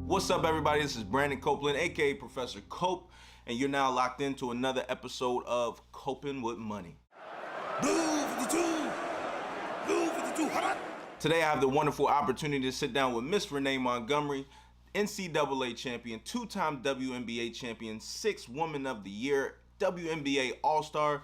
What's up, everybody? This is Brandon Copeland, aka Professor Cope, and you're now locked into another episode of Coping with Money. Blue 52! Blue 52, hot! Today, I have the wonderful opportunity to sit down with Miss Renee Montgomery, NCAA champion, two-time WNBA champion, 6th Woman of the Year, WNBA All-Star,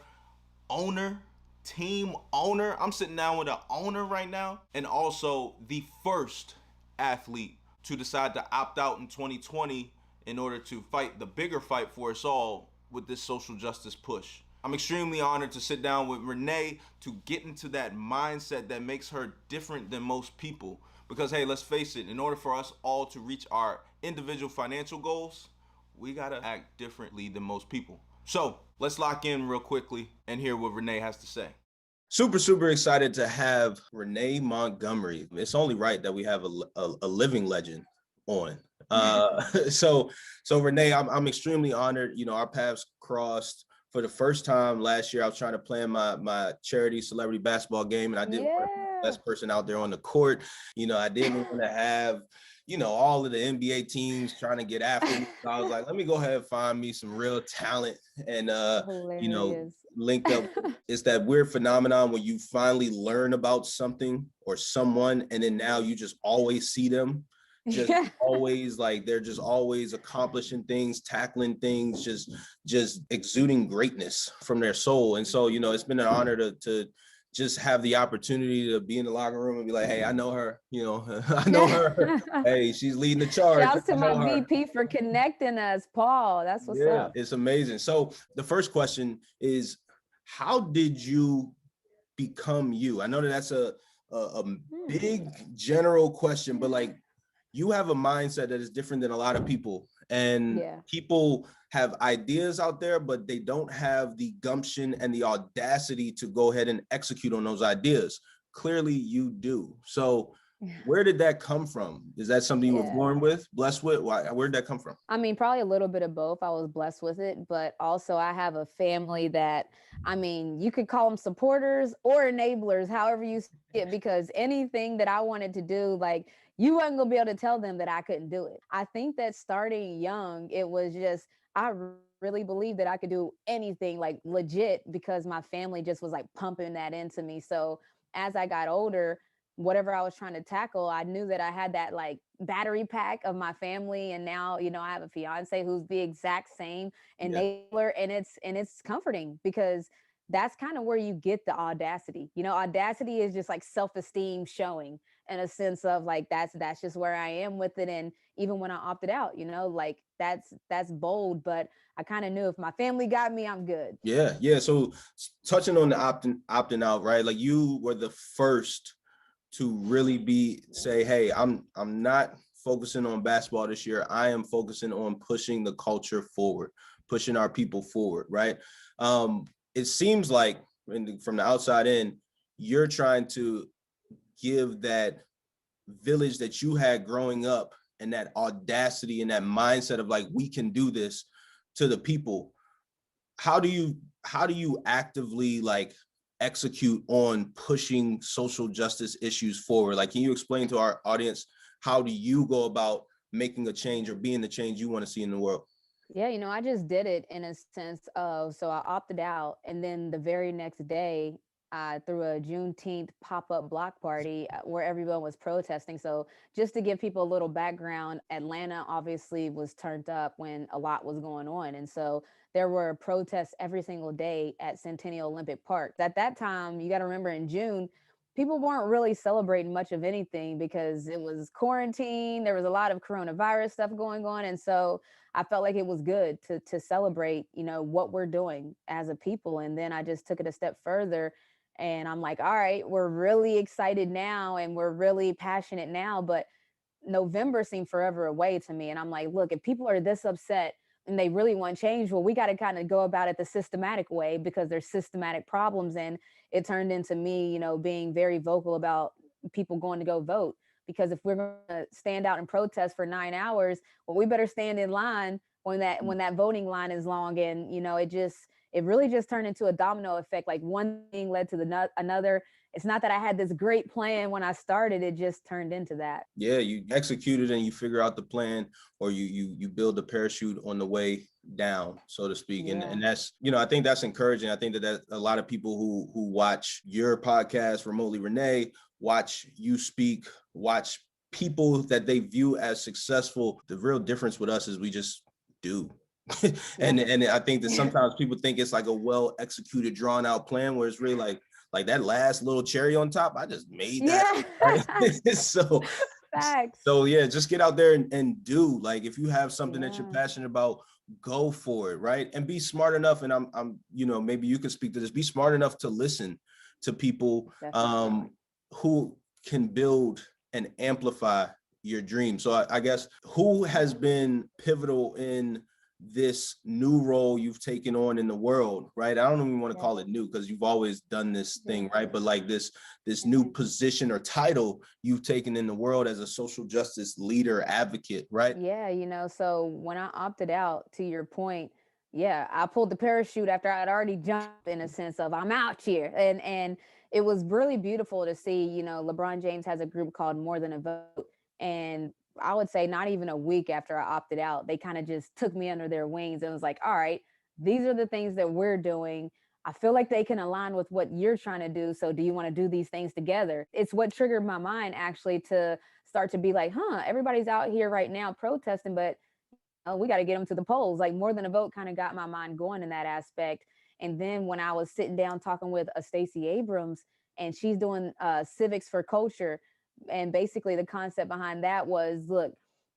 owner, team owner. I'm sitting down with an owner right now, and also the first athlete to decide to opt out in 2020 in order to fight the bigger fight for us all with this social justice push. I'm extremely honored to sit down with Renee to get into that mindset that makes her different than most people. Because hey, let's face it, in order for us all to reach our individual financial goals, we gotta act differently than most people. So let's lock in real quickly and hear what Renee has to say. Super excited to have Renee Montgomery. It's only right that we have a living legend on. So Renee, I'm extremely honored. You know, our paths crossed for the first time last year. I was trying to plan my charity celebrity basketball game, and I didn't want to be the best person out there on the court. You know, I didn't want to have, you know, all of the NBA teams trying to get after me. So I was like, let me go ahead and find me some real talent and you know, link up. It's that weird phenomenon when you finally learn about something or someone, and then now you just always see them. Just always like they're just always accomplishing things, tackling things, just exuding greatness from their soul. And so, you know, it's been an honor to just have the opportunity to be in the locker room and be like, hey, I know her, you know, I know her. Hey, she's leading the charge. Shouts to my VP for connecting us, Paul. That's what's up. It's amazing. So the first question is, how did you become you? I know that that's a big general question, but like, you have a mindset that is different than a lot of people, and people have ideas out there, but they don't have the gumption and the audacity to go ahead and execute on those ideas. Clearly you do. So where did that come from? Is that something you were born with, blessed with? Where did that come from? I mean, probably a little bit of both. I was blessed with it, but also I have a family that, I mean, you could call them supporters or enablers, however you see it, because anything that I wanted to do, like, you wasn't gonna be able to tell them that I couldn't do it. I think that starting young, it was just, I really believed that I could do anything, like legit, because my family just was like pumping that into me. So as I got older, whatever I was trying to tackle, I knew that I had that like battery pack of my family. And now, you know, I have a fiance who's the exact same enabler, and it's comforting because that's kind of where you get the audacity. You know, audacity is just like self-esteem showing in a sense of like, that's just where I am with it. And even when I opted out, you know, like that's bold, but I kind of knew if my family got me, I'm good. Yeah. So touching on the opting out, right? Like you were the first to really say, hey, I'm not focusing on basketball this year. I am focusing on pushing the culture forward, pushing our people forward, right? It seems like from the outside in, you're trying to give that village that you had growing up and that audacity and that mindset of like, we can do this to the people. How do you actively like execute on pushing social justice issues forward? Like, can you explain to our audience, how do you go about making a change or being the change you want to see in the world? Yeah, you know, I just did it in a sense of, so I opted out, and then the very next day, I threw a Juneteenth pop-up block party where everyone was protesting. So just to give people a little background, Atlanta obviously was turned up when a lot was going on. And so there were protests every single day at Centennial Olympic Park. At that time, you got to remember in June, people weren't really celebrating much of anything because it was quarantine. There was a lot of coronavirus stuff going on. And so I felt like it was good to celebrate, you know, what we're doing as a people. And then I just took it a step further. And I'm like, all right, we're really excited now and we're really passionate now, but November seemed forever away to me. And I'm like, look, if people are this upset and they really want change, well, we got to kind of go about it the systematic way because there's systematic problems. And it turned into me, you know, being very vocal about people going to go vote. Because if we're going to stand out and protest for 9 hours, well, we better stand in line when that voting line is long. And, you know, it really just turned into a domino effect. Like one thing led to another. it's not that I had this great plan when I started, it just turned into that. Yeah, you execute it and you figure out the plan, or you build a parachute on the way down, so to speak. Yeah. And that's, I think that's encouraging. I think that a lot of people who watch your podcast remotely, Renee, watch you speak, watch people that they view as successful. The real difference with us is we just do. and I think that sometimes people think it's like a well executed, drawn out plan, where it's really like that last little cherry on top. I just made that. Right? So Facts. So yeah, just get out there and do. Like, if you have something that you're passionate about, go for it, right? And be smart enough. And I'm maybe you could speak to this. Be smart enough to listen to people who can build and amplify your dream. So I guess, who has been pivotal in this new role you've taken on in the world, right? I don't even want to call it new, because you've always done this thing, right? But like this new position or title you've taken in the world as a social justice leader, advocate, right? Yeah, so when I opted out, to your point, I pulled the parachute after I'd already jumped, in a sense of I'm out here. And it was really beautiful to see. LeBron James has a group called More Than a Vote, and I would say not even a week after I opted out, they kind of just took me under their wings and was like, all right, these are the things that we're doing. I feel like they can align with what you're trying to do. So do you want to do these things together? It's what triggered my mind, actually, to start to be like, everybody's out here right now protesting, but we got to get them to the polls. Like, More Than a Vote kind of got my mind going in that aspect. And then when I was sitting down talking with Stacey Abrams, and she's doing civics for culture, and basically the concept behind that was, look,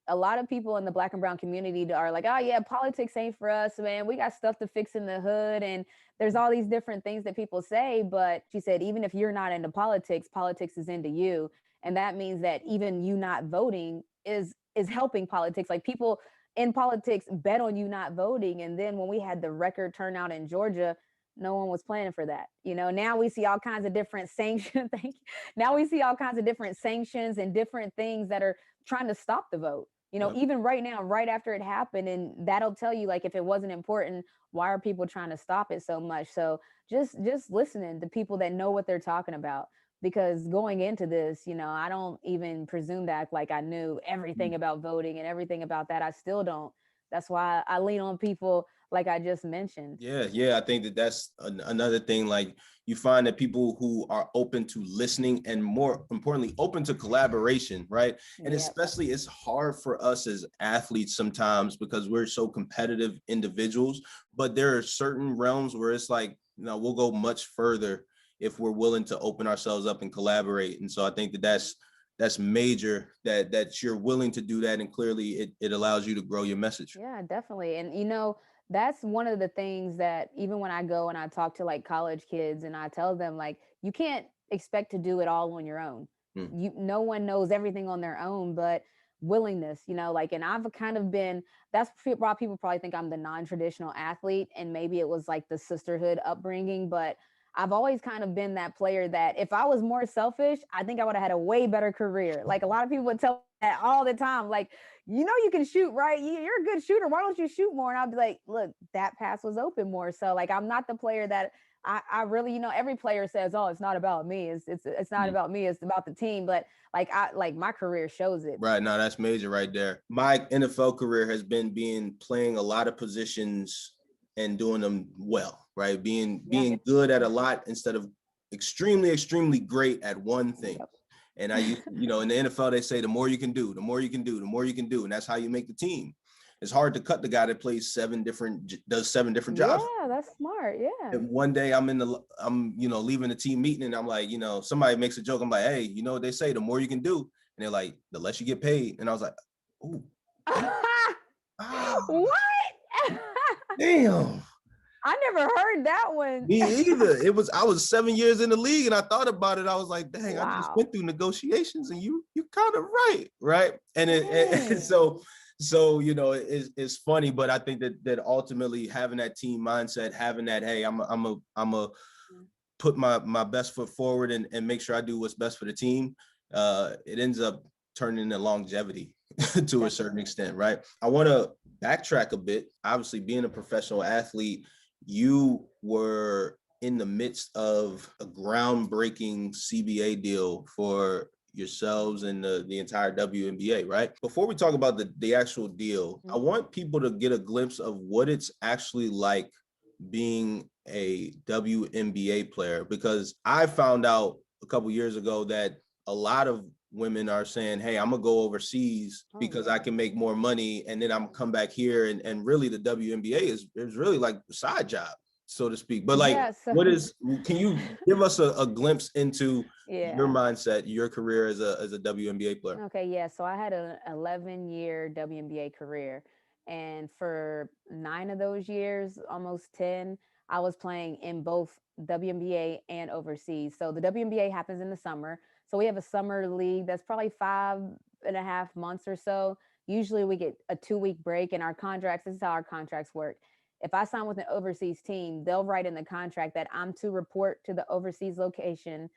a lot of people in the Black and brown community are like, oh yeah, politics ain't for us, man. We got stuff to fix in the hood. And there's all these different things that people say. But she said, even if you're not into politics, politics is into you. And that means that even you not voting is helping politics. Like, people in politics bet on you not voting. And then when we had the record turnout in Georgia, no one was planning for that. Now we see all kinds of different sanctions. Thank you. Now we see all kinds of different sanctions and different things that are trying to stop the vote. Even right now, right after it happened, and that'll tell you, like, if it wasn't important, why are people trying to stop it so much? So just listening to people that know what they're talking about, because going into this, I don't even presume to act like I knew everything about voting and everything about that. I still don't. That's why I lean on people like I just mentioned. Yeah. I think that that's another thing. Like, you find that people who are open to listening, and more importantly, open to collaboration, right? And especially, it's hard for us as athletes sometimes, because we're so competitive individuals, but there are certain realms where it's like, we'll go much further if we're willing to open ourselves up and collaborate. And so I think that that's major, that you're willing to do that. And clearly it allows you to grow your message. Yeah, definitely. And that's one of the things that, even when I go and I talk to like college kids, and I tell them, like, you can't expect to do it all on your own. No one knows everything on their own, but willingness, like, and I've kind of been, that's why people probably think I'm the non-traditional athlete, and maybe it was like the sisterhood upbringing, but I've always kind of been that player that if I was more selfish, I think I would have had a way better career. Like, a lot of people would tell me that all the time, like, you can shoot, right? You're a good shooter. Why don't you shoot more? And I'll be like, look, that pass was open more. So, like, I'm not the player that I really, every player says, oh, it's not about me. It's not about me. It's about the team. But like, my career shows it. Right. Now that's major right there. My NFL career has been playing a lot of positions and doing them well, right? Being good at a lot instead of extremely great at one thing. And I, in the NFL, they say the more you can do, the more you can do, the more you can do. And that's how you make the team. It's hard to cut the guy that plays does seven different jobs. Yeah, that's smart. Yeah. And one day I'm leaving the team meeting, and I'm like, somebody makes a joke. I'm like, hey, you know what they say, the more you can do. And they're like, the less you get paid. And I was like, ooh. What? Damn. I never heard that one. Me either. I was 7 years in the league, and I thought about it. I was like, dang, wow. I just went through negotiations, and you kind of right. And so it's funny, but I think that ultimately having that team mindset, having that, hey, I'm a put my best foot forward and make sure I do what's best for the team. It ends up turning into longevity to a certain extent, right? I want to backtrack a bit. Obviously, being a professional athlete, you were in the midst of a groundbreaking CBA deal for yourselves and the entire WNBA, right? Before we talk about the actual deal, I want people to get a glimpse of what it's actually like being a WNBA player, because I found out a couple years ago that a lot of women are saying, hey, I'm gonna go overseas because I can make more money, and then I'm come back here, and really the WNBA is really like a side job, so to speak. But like, can you give us a glimpse into your mindset, your career as a WNBA player? Okay, yeah. So I had an 11-year WNBA career. And for 9 of those years, almost 10, I was playing in both WNBA and overseas. So the WNBA happens in the summer. So we have a summer league that's probably 5.5 months or so. Usually we get a 2-week break, and our contracts, this is how our contracts work. If I sign with an overseas team, they'll write in the contract that I'm to report to the overseas location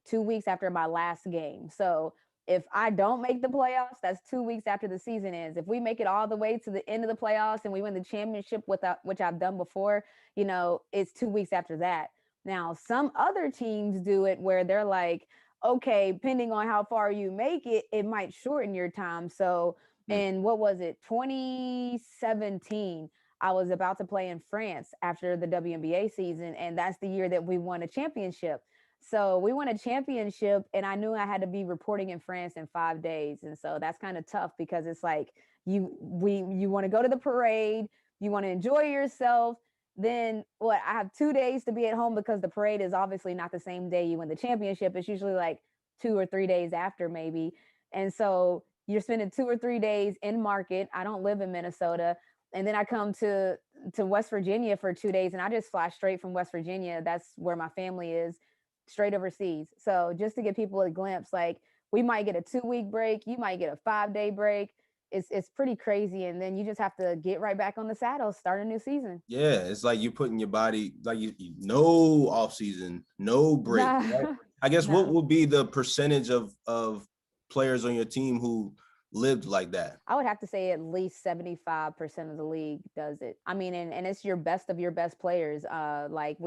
2 weeks after my last game. So if I don't make the playoffs, that's 2 weeks after the season ends. If we make it all the way to the end of the playoffs and we win the championship, which I've done before, it's 2 weeks after that. Now, some other teams do it where they're like, okay, depending on how far you make it, it might shorten your time. So in, what was it, 2017, I was about to play in France after the WNBA season, and that's the year that we won a championship. So we won a championship, and I knew I had to be reporting in France in 5 days. And so that's kind of tough, because it's like you want to go to the parade, you want to enjoy yourself. Then I have 2 days to be at home, because the parade is obviously not the same day you win the championship. It's usually like 2 or 3 days after, maybe. And so you're spending 2 or 3 days in market. I don't live in Minnesota. And then I come to West Virginia for 2 days, and I just fly straight from West Virginia. That's where my family is, straight overseas. So just to give people a glimpse, like, we might get a 2-week break, you might get a 5-day break. It's pretty crazy. And then you just have to get right back on the saddle, start a new season. Yeah, it's like you're putting your body, like, no off season, no break. Right? I guess what would be the percentage of players on your team who lived like that? I would have to say at least 75% of the league does it. I mean, and it's your best of your best players. Like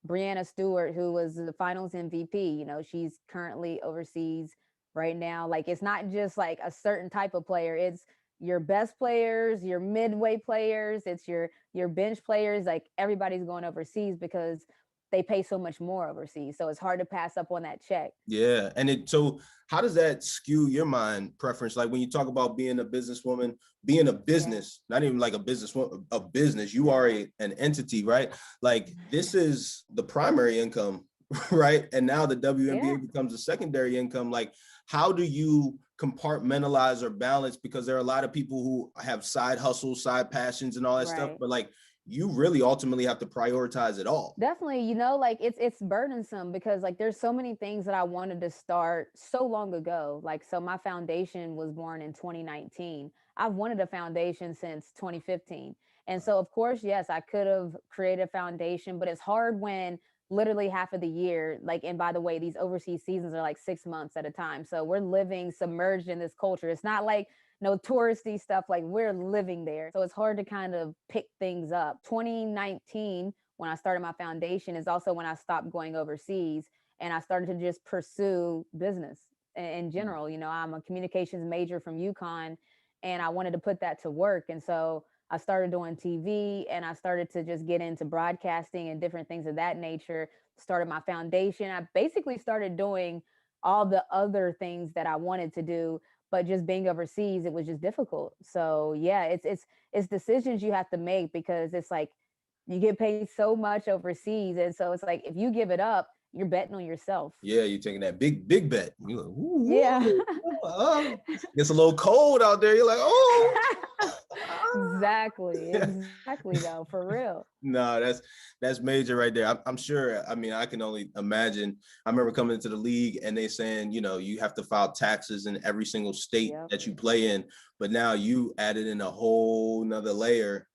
Brianna Stewart, who was the finals MVP, she's currently overseas right now. Like, it's not just like a certain type of player. It's your best players, your midway players, it's your bench players. Like, everybody's going overseas because they pay so much more overseas. So it's hard to pass up on that check. Yeah. And so how does that skew your mind preference? Like, when you talk about being a businesswoman, being a business, not even like a businesswoman, a business, you are an entity, right? Like, this is the primary income, right? And now the WNBA becomes a secondary income. Like, how do you compartmentalize or balance? Because there are a lot of people who have side hustles, side passions, and all that stuff, but like, you really ultimately have to prioritize it all. Definitely, like, it's burdensome, because like there's so many things that I wanted to start so long ago. Like, so my foundation was born in 2019. I've wanted a foundation since 2015. And so, of course, yes, I could have created a foundation, but it's hard when literally half of the year, like, and by the way, these overseas seasons are like 6 months at a time. So we're living submerged in this culture. It's not like no touristy stuff, like, we're living there. So it's hard to kind of pick things up. 2019, when I started my foundation, is also when I stopped going overseas, and I started to just pursue business in general. I'm a communications major from UConn, and I wanted to put that to work. And so I started doing TV, and I started to just get into broadcasting and different things of that nature. Started my foundation. I basically started doing all the other things that I wanted to do, but just being overseas, it was just difficult. So yeah, it's decisions you have to make, because it's like you get paid so much overseas, and so it's like if you give it up, you're betting on yourself. Yeah, you're taking that big bet. You're like, ooh, yeah, it's a little cold out there. You're like, oh. Exactly though, for real. No, that's major right there. I'm sure. I mean, I can only imagine. I remember coming into the league and they saying, you have to file taxes in every single state that you play in, but now you added in a whole nother layer,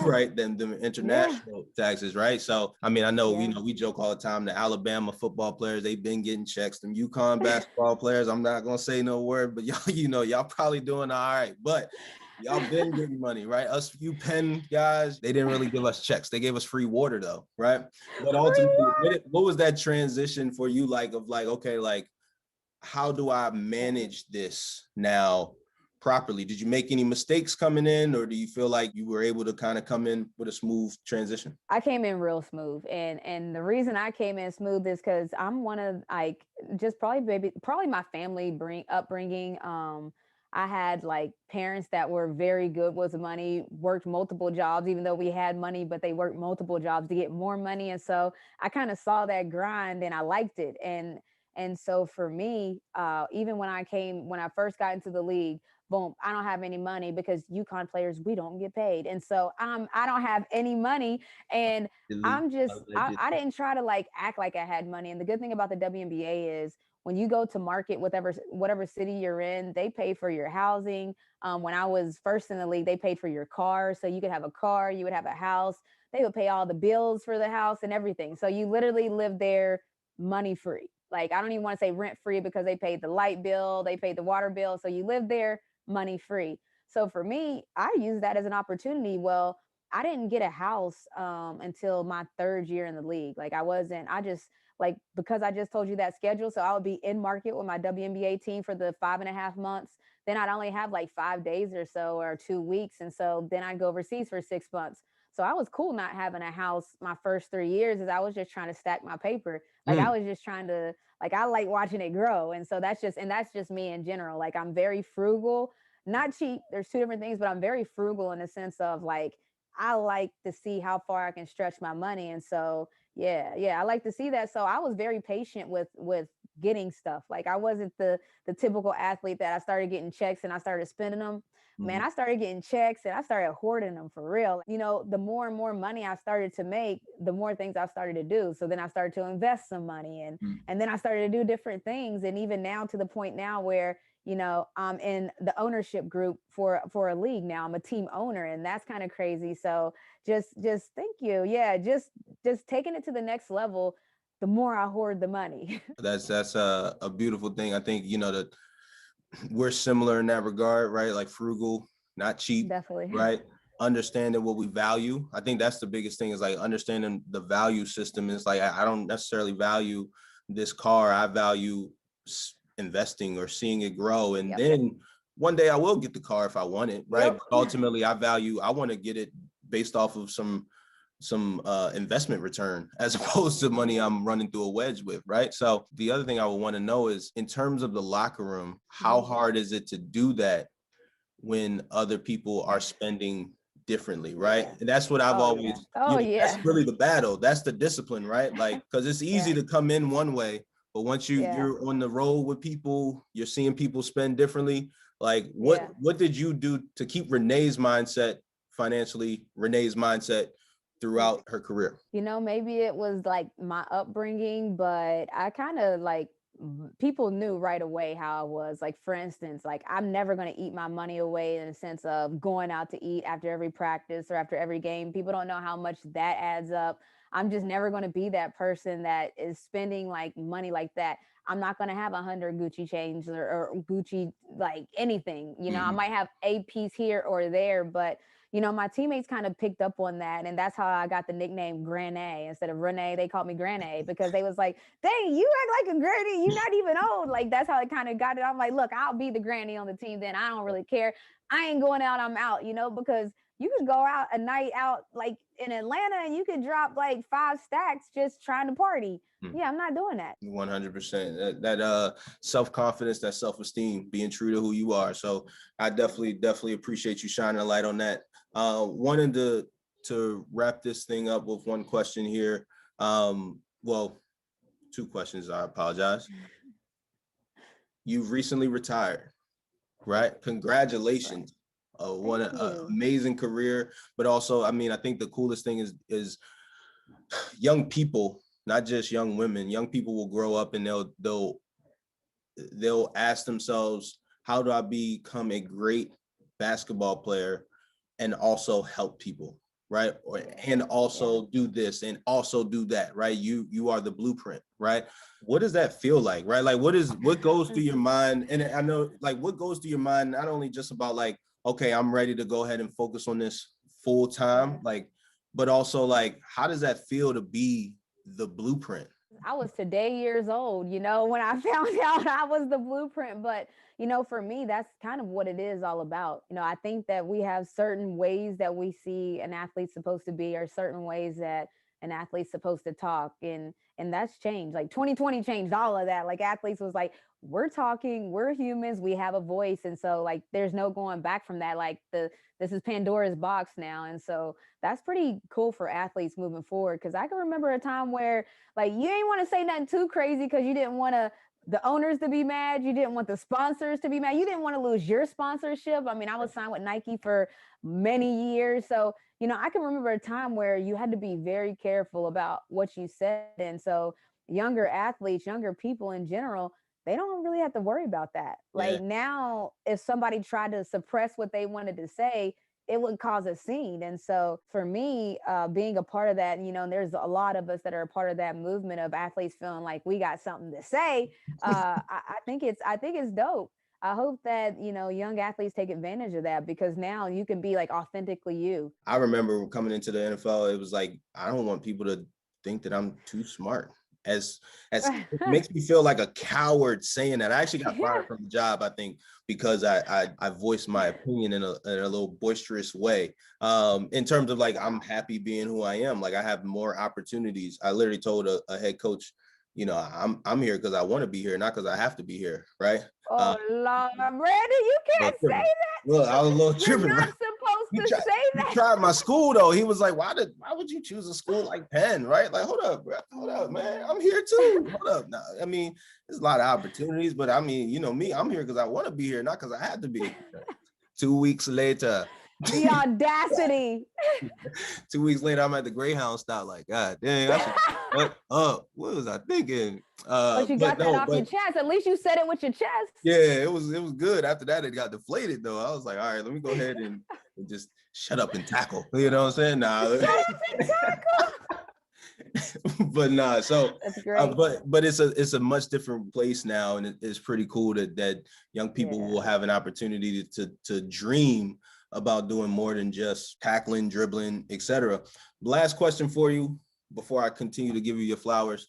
right? Than the international taxes, right? So, I mean, I know, we joke all the time, the Alabama football players, they've been getting checks. Them UConn basketball players, I'm not gonna say no word, but y'all, y'all probably doing all right. But Y'all been getting money, right? Us few pen guys, they didn't really give us checks. They gave us free water though, right? But ultimately, what was that transition for you like of like, okay, like, how do I manage this now properly? Did you make any mistakes coming in, or do you feel like you were able to kind of come in with a smooth transition? I came in real smooth, and the reason I came in smooth is because I'm one of like just probably my family upbringing. I had like parents that were very good with money, worked multiple jobs, even though we had money, but they worked multiple jobs to get more money. And so I kind of saw that grind and I liked it. And so for me, even when I first got into the league, boom, I don't have any money because UConn players, we don't get paid. And so I don't have any money. And I didn't try to like act like I had money. And the good thing about the WNBA is when you go to market, whatever city you're in, they pay for your housing. When I was first in the league, they paid for your car. So you could have a car, you would have a house. They would pay all the bills for the house and everything. So you literally live there money free. Like, I don't even want to say rent free because they paid the light bill, they paid the water bill. So you live there money free. So for me, I use that as an opportunity. Well, I didn't get a house until my third year in the league. Like I just like, because I just told you that schedule. So I would be in market with my WNBA team for the 5.5 months. Then I'd only have like 5 days or so or 2 weeks. And so then I'd go overseas for 6 months. So I was cool not having a house my first 3 years as I was just trying to stack my paper. Like I was just trying to, like, I like watching it grow. And so that's just me in general. Like I'm very frugal, not cheap. There's two different things, but I'm very frugal in the sense of like, I like to see how far I can stretch my money. And so, I like to see that. So I was very patient with getting stuff. Like I wasn't the typical athlete that I started getting checks and I started spending them. Man, I started getting checks and I started hoarding them for real. You know, the more and more money I started to make, the more things I started to do. So then I started to invest some money and then I started to do different things. And even now to the point now where, you know, I'm in the ownership group for a league now. I'm a team owner and that's kind of crazy. So just thank you. Yeah, just taking it to the next level, the more I hoard the money. That's a beautiful thing. I think, you know, that we're similar in that regard, right? Like frugal, not cheap, Definitely. right? Understanding what we value. I think that's the biggest thing is like understanding the value system. Is like, I don't necessarily value this car. I value investing or seeing it grow. And then one day I will get the car if I want it, right? But ultimately I want to get it based off of some investment return as opposed to money I'm running through a wedge with, right? So the other thing I would want to know is in terms of the locker room, how hard is it to do that when other people are spending differently, right? And that's what I've always, that's really the battle. That's the discipline, right? Like, because it's easy to come in one way, but once you're on the road with people, you're seeing people spend differently. Like what did you do to keep Renee's mindset throughout her career? You know, maybe it was like my upbringing, but I kind of like people knew right away how I was. Like, for instance, like I'm never going to eat my money away in the sense of going out to eat after every practice or after every game. People don't know how much that adds up. I'm just never going to be that person that is spending like money like that. I'm not going to have 100 Gucci chains or Gucci, like anything, you know, I might have a piece here or there, but you know, my teammates kind of picked up on that. And that's how I got the nickname Granny. Instead of Renee, they called me Granny because they was like, dang, you act like a granny. You're not even old. Like, that's how I kind of got it. I'm like, look, I'll be the granny on the team then. I don't really care. I ain't going out, I'm out, you know, because you could go out a night out like in Atlanta and you could drop like 5 stacks just trying to party. Yeah, I'm not doing that. 100%. That self-confidence, that self-esteem, being true to who you are. So I definitely appreciate you shining a light on that. Wanted to wrap this thing up with one question here. Well, 2 questions. I apologize. You've recently retired, right? Congratulations. What an amazing career. But also, I mean, I think the coolest thing is young people, not just young women, young people will grow up and they'll ask themselves, how do I become a great basketball player and also help people, right? And also do this and also do that, right? You are the blueprint, right? What does that feel like, right? Like what goes through your mind? And I know, like, what goes through your mind, not only just about like okay, I'm ready to go ahead and focus on this full time? Like, but also like, how does that feel to be the blueprint? I was today years old, when I found out I was the blueprint. But, for me, that's kind of what it is all about. I think that we have certain ways that we see an athlete's supposed to be, or certain ways that an athlete's supposed to talk. And that's changed. Like 2020 changed all of that. Like athletes was like, we're talking, we're humans, we have a voice. And so like there's no going back from that. Like this is Pandora's box now. And so that's pretty cool for athletes moving forward. Cause I can remember a time where like you ain't want to say nothing too crazy because you didn't want the owners to be mad. You didn't want the sponsors to be mad. You didn't want to lose your sponsorship. I mean, I was signed with Nike for many years. So, I can remember a time where you had to be very careful about what you said. And so younger athletes, younger people in general, they don't really have to worry about that. Like now, if somebody tried to suppress what they wanted to say, it would cause a scene. And so for me, being a part of that, there's a lot of us that are a part of that movement of athletes feeling like we got something to say. I think it's dope. I hope that, young athletes take advantage of that, because now you can be like authentically you. I remember coming into the NFL, it was like, I don't want people to think that I'm too smart. As it makes me feel like a coward saying that. I actually got fired from the job, I think, because I voiced my opinion in a little boisterous way. In terms of like, I'm happy being who I am. Like I have more opportunities. I literally told a head coach, I'm here because I want to be here, not because I have to be here, right? Oh Lord, Brandon, you can't say that. Look, I was a little tripping. You're not supposed to say that. He tried my school though. He was like, why would you choose a school like Penn, right? Like, hold up, man. I'm here too. Hold up. Now, I mean, there's a lot of opportunities, but I mean, me, I'm here because I want to be here, not because I had to be. 2 weeks later. The audacity. 2 weeks later, I'm at the Greyhound stop. Like, God dang, what was I thinking? But you got that off your chest. At least you said it with your chest. Yeah, it was good. After that, it got deflated though. I was like, all right, let me go ahead and just shut up and tackle. You know what I'm saying? Nah. Shut up and tackle. But nah, so but it's a much different place now, and it's pretty cool that young people will have an opportunity to dream about doing more than just tackling, dribbling, etc. Last question for you before I continue to give you your flowers.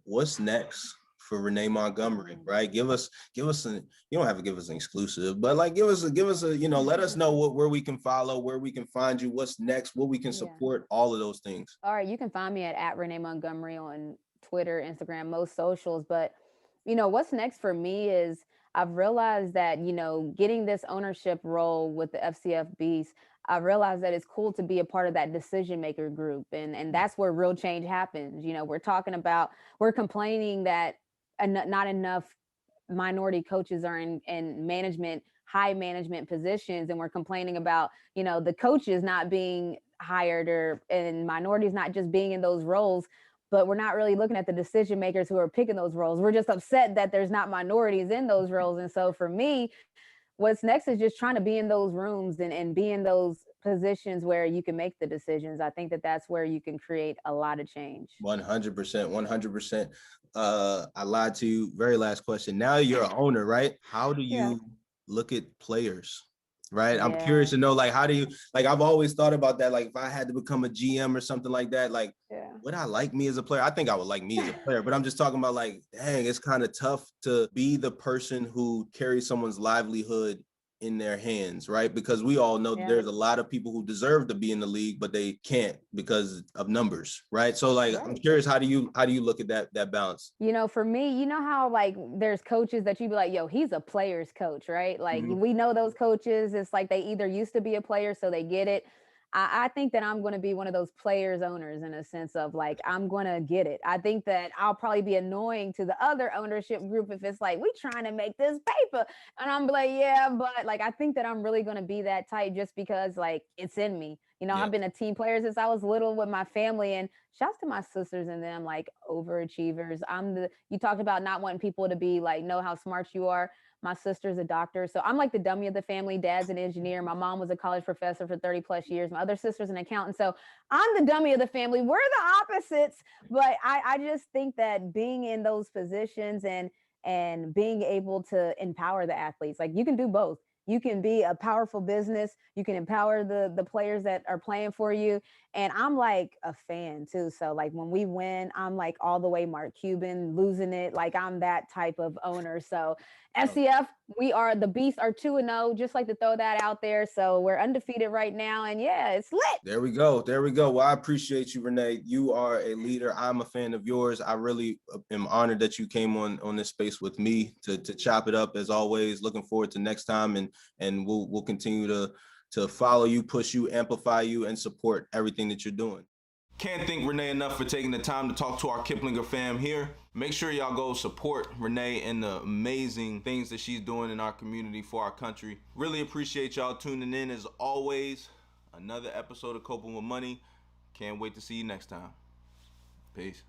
What's next for Renee Montgomery, right? Give us you don't have to give us an exclusive, but like give us a let us know where we can follow, where we can find you, what's next, what we can support, all of those things. All right, you can find me at Renee Montgomery on Twitter, Instagram, most socials. But what's next for me is I've realized that, getting this ownership role with the FCF Beast, I've realized that it's cool to be a part of that decision maker group. And that's where real change happens. We're complaining that not enough minority coaches are in management, high management positions. And we're complaining about, the coaches not being hired and minorities not just being in those roles. But we're not really looking at the decision makers who are picking those roles. We're just upset that there's not minorities in those roles. And so for me, what's next is just trying to be in those rooms and be in those positions where you can make the decisions. I think that that's where you can create a lot of change. 100%. I lied to you. Very last question. Now you're an owner, right? How do you look at players? Right. I'm curious to know, like, how do you, like, I've always thought about that. Like, if I had to become a GM or something like that, like, would I like me as a player? I think I would like me as a player, but I'm just talking about like, dang, it's kind of tough to be the person who carries someone's livelihood in their hands, right? Because we all know that there's a lot of people who deserve to be in the league, but they can't because of numbers, right? So like, I'm curious, how do you look at that balance? For me, how like there's coaches that you be like, yo, he's a player's coach, right? Like we know those coaches. It's like they either used to be a player, so they get it. I think that I'm going to be one of those players owners in a sense of like, I'm going to get it. I think that I'll probably be annoying to the other ownership group if it's like, we trying to make this paper. And I'm like, yeah, but like, I think that I'm really going to be that type just because like it's in me. I've been a team player since I was little with my family, and shouts to my sisters and them, like overachievers. You talked about not wanting people to be like, know how smart you are. My sister's a doctor. So I'm like the dummy of the family. Dad's an engineer. My mom was a college professor for 30 plus years. My other sister's an accountant. So I'm the dummy of the family. We're the opposites. But I just think that being in those positions and being able to empower the athletes, like you can do both. You can be a powerful business. You can empower the players that are playing for you. And I'm like a fan too. So like when we win, I'm like all the way Mark Cuban, losing it. Like I'm that type of owner. So SCF, the Beasts are 2-0. Just like to throw that out there. So we're undefeated right now. And yeah, it's lit. There we go. There we go. Well, I appreciate you, Renee. You are a leader. I'm a fan of yours. I really am honored that you came on this space with me to chop it up as always. Looking forward to next time, and we'll continue to follow you, push you, amplify you, and support everything that you're doing. Can't thank Renee enough for taking the time to talk to our Kiplinger fam here. Make sure y'all go support Renee and the amazing things that she's doing in our community for our country. Really appreciate y'all tuning in as always. Another episode of Coping with Money. Can't wait to see you next time. Peace.